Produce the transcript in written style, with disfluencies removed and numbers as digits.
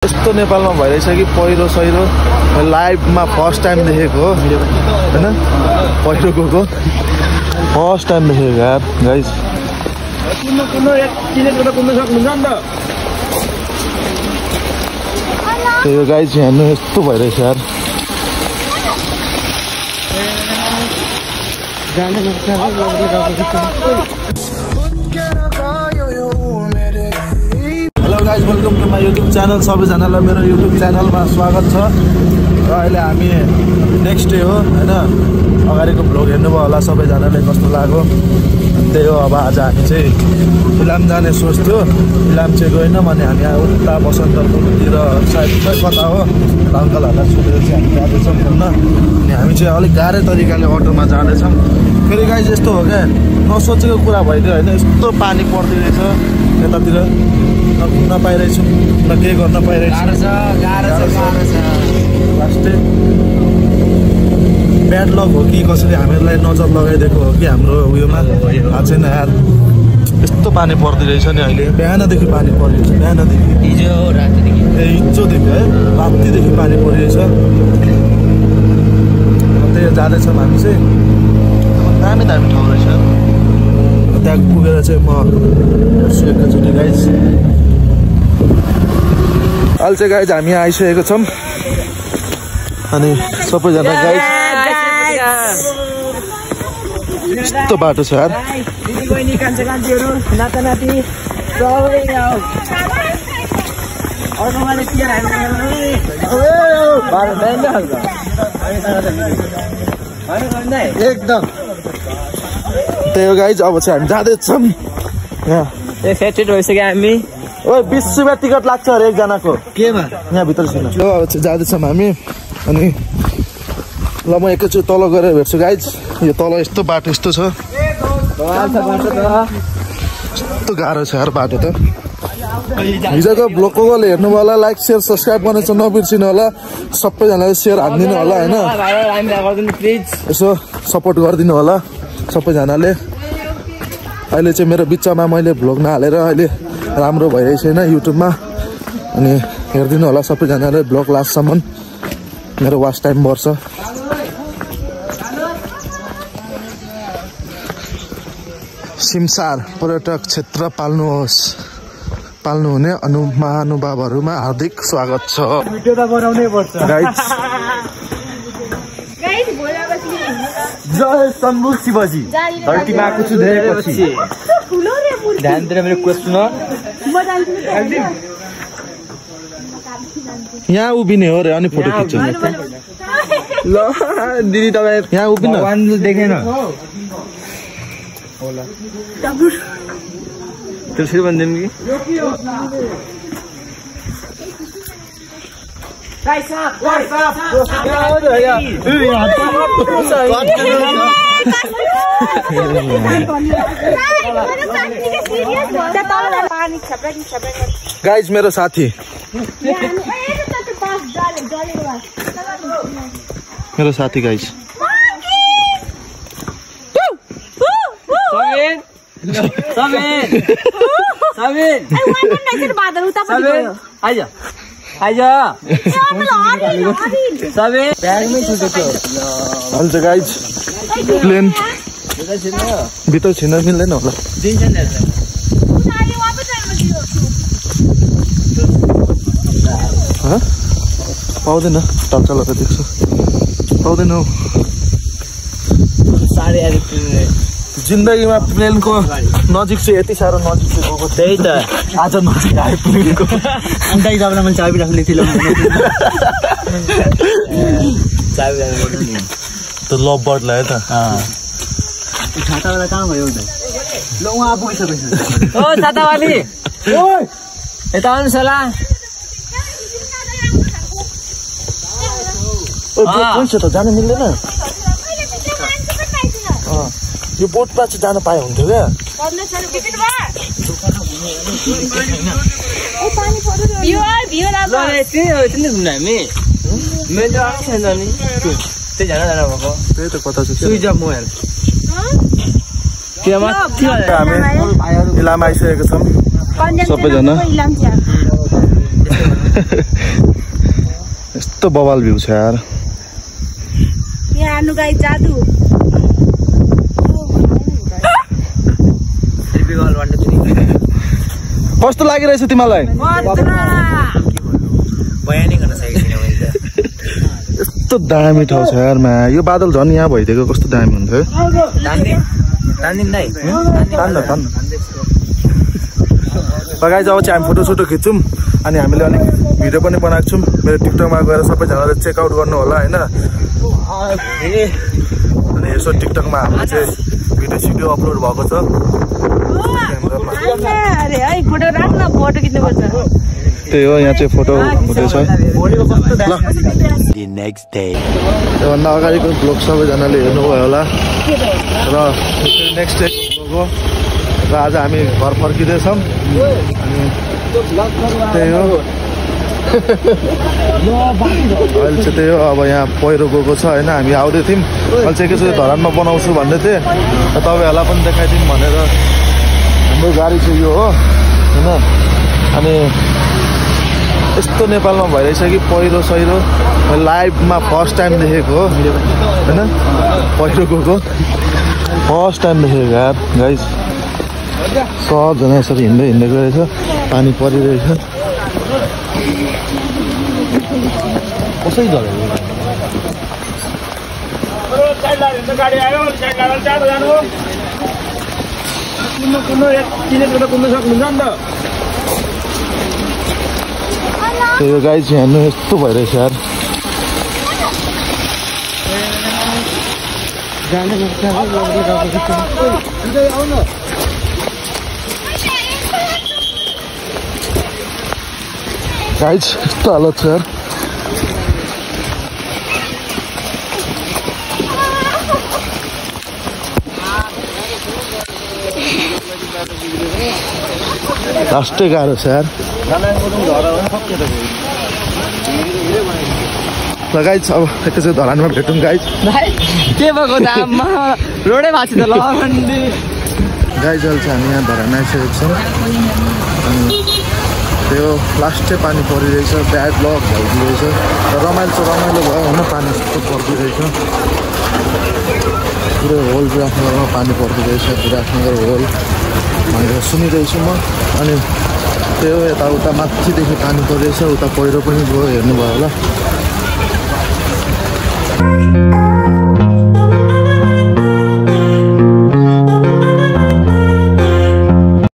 यस्तो नेपालमा भइरहेछ कि पहिरो सहिरो लाइभमा फर्स्ट टाइम देखेको हो हैन पहिरो गएको फर्स्ट टाइम देखेको यार गाइस यो गाइस हेर्नु यस्तो भइरहेछ यार hello guys welcome to my YouTube channel सबैजनालाई मेरो युट्युब च्यानलमा स्वागत छ र अहिले हामी नेक्स्ट डे हो हैन अगाडिको भ्लग हेर्नुभयो होला सबैजनाले कस्तो लाग्यो त्यही हो अब आज हामी चाहिँ इलाम जाने सोच्थ्यो इलाम चाहिँ गएनौँ अनि हामी उता बसन्तपुरतिर सायद कता हो अङ्कलहरूलाई सोधेर चाहिँ हामी जाँदैछौँ घुम्न अनि हामी चाहिँ अलिक गाह्रै तरिकाले अटोमा जाँदैछौँ फेरि गाइस यस्तो हो क्या नसोचेको कुरा भइदियो होइन यस्तो पानी पर्दै रहेछ यतातिर न घुम्न पाइरहेछौँ न केही गर्न पाइरहेछौँ लास्टै ब्याड लक हो कि कसरी हामीहरूलाई नजर लगाइदिएको हो कि हाम्रो उयोमा थाहा छैन यार यस्तो पानी पर्दै रहेछ नि अहिले बिहानदेखि पानी परिरहेछ बिहानदेखि हिजोदेखि है रातिदेखि पानी परिरहेछ त्यही जाँदैछौँ हामी चाहिँ दामी दामी ठाउँ रहेछ त्यहाँ पुगेर चाहिँ म हेर्छु एकैचोटि गाइस अहिले चाहिँ गाइस हामी आइसकेको छौँ अनि सबैजना गाइस यस्तो बाटो छ यार एकदम त्यही हो गाइस अब चाहिँ हामी जाँदैछौँ एक्साइटेड भइसक्यो हामी ओ 20 रुपियाँ टिकट लाग्छ अरे एकजनाको केमा यहाँ भित्र छैन ल अब चाहिँ जाँदैछौँ हामी अनि ल म एकैचोटि तल गएर भेट्छु गाइज यो तल यस्तो बाटो यस्तो छ यस्तो गाह्रो छ यार बाटो त हिजोको भ्लग कसले हेर्नुभयो होला लाइक सेयर सब्सक्राइब गर्न चाहिँ नबिर्सिनु होला सबैजनाले सेयर हानिदिनु होला होइन यसो सपोर्ट गरिदिनु होला सबैजनाले अहिले चाहिँ मेरो बिचमा मैले भ्लग नहालेर अहिले राम्रो भइरहेको छैन युट्युबमा अनि हेरिदिनु होला सबैजनाले भ्लग लास्टसम्म मेरो वाच टाइम बढ्छ सिमसार पर्यटक क्षेत्र पाल्नुहुने महानुभावहरूमा हार्दिक स्वागत छ जय शम्भु शिवजी धरतीमा आएको छु धेरै पछि ध्यान दिएर मेरो क्वेसन यहाँ उभिने हो रे अनि फोटो खिच्छ ल दिदी तपाईँ यहाँ उभिनु देखेन त्यो फेरि भन्दिउँ कि गाइज मेरो साथी गाइज गाइज प्लेन भित्र छिर्न मिल्दैन होला पाउँदैन टक्का देख्छु पाउँदैन जिन्दगीमा प्लेनको नजिक चाहिँ यति साह्रो नजिक चाहिँ गएको त्यही त आज नजिक आयो प्लेनको अन्त तपाईँलाई मैले चाबी राख्ने थिएँ त लभ बर्ड लाग्यो त छातावाला कहाँ भयो ल उहाँ पुगिसकेछ ओ छातावाली यता आउनुहोस् होला पैसा त जानु मिल्दैन यो बोटमा चाहिँ जान पाए हुन्थ्यो क्या हामी त्यही त कता छ मोबाइल हामी इलाम आइसकेको छौँ सबैजना यस्तो बवाल भ्यू छ यार यहाँ आनु गाई जादु कस्तो लागिरहेछ तिमीलाई बयानै गर्न सकेको छैन मैले यस्तो दामी ठाउँ छ यार मा यो बादल झन् यहाँ भइदिएको कस्तो दामी हुन्थ्यो तान्दिन दाइ तान्न गाइज अब चाहिँ हामी फोटोसोटो खिच्छौँ अनि हामीले अलिक भिडियो पनि बनाएको छौँ मेरो टिकटकमा गएर सबैजनाले चेकआउट गर्नु होला होइन अनि यसो टिकटकमा हाम्रो चाहिँ भिडियो अपलोड भएको छ त्यही हो यहाँ चाहिँ फोटो हुँदैछ त्योभन्दा अगाडिको ब्लग सबैजनाले हेर्नुभयो होला र नेक्स्ट डे ब्लग हो र आज हामी घर फर्किँदैछौँ अनि त्यही हो अहिले चाहिँ त्यही हो अब यहाँ पहिरो गएको छ होइन हामी आउँदै थियौँ अहिले चाहिँ एकैचोटि धरानमा बनाउँछु भन्दै थिएँ र तपाईँहरूलाई पनि देखाइदिउँ भनेर हाम्रो गाडी चाहिँ यो हो होइन अनि यस्तो नेपालमा भइरहेछ कि पहिरो सहिरो लाइभमा फर्स्ट टाइम देखेको हो होइन पहिरो गएको फर्स्ट टाइम देखेको यार गाइस सबजना यसरी हिँड्दै गइरहेछ पानी परिरहेछ कसै झरेको यो गाई चाहिँ हेर्नु यस्तो भइरहेछ यार गाइज यस्तो हालत छ यार लास्टै गाह्रो छ यार ल गाइज अब एकैचोटि धरानमा भेटौँ गाइज के भएको दाममा रोडै भएको छ त लन्डी गाइज अहिले चाहिँ हामी यहाँ धरान आइसकेको छौँ अनि त्यो लास्टै पानी परिरहेछ ब्याड लक भइदिरहेछ र रमाइलो भयो होइन पानी यस्तो पर्दिरहेछ पुरै होल विराटनगरमा पानी पर्दिरहेछ विराटनगर होल भनेर सुनिरहेछु म अनि त्यो यताउता माथिदेखि पानी परिरहेछ उता पहिरो पनि गयो हेर्नुभयो होला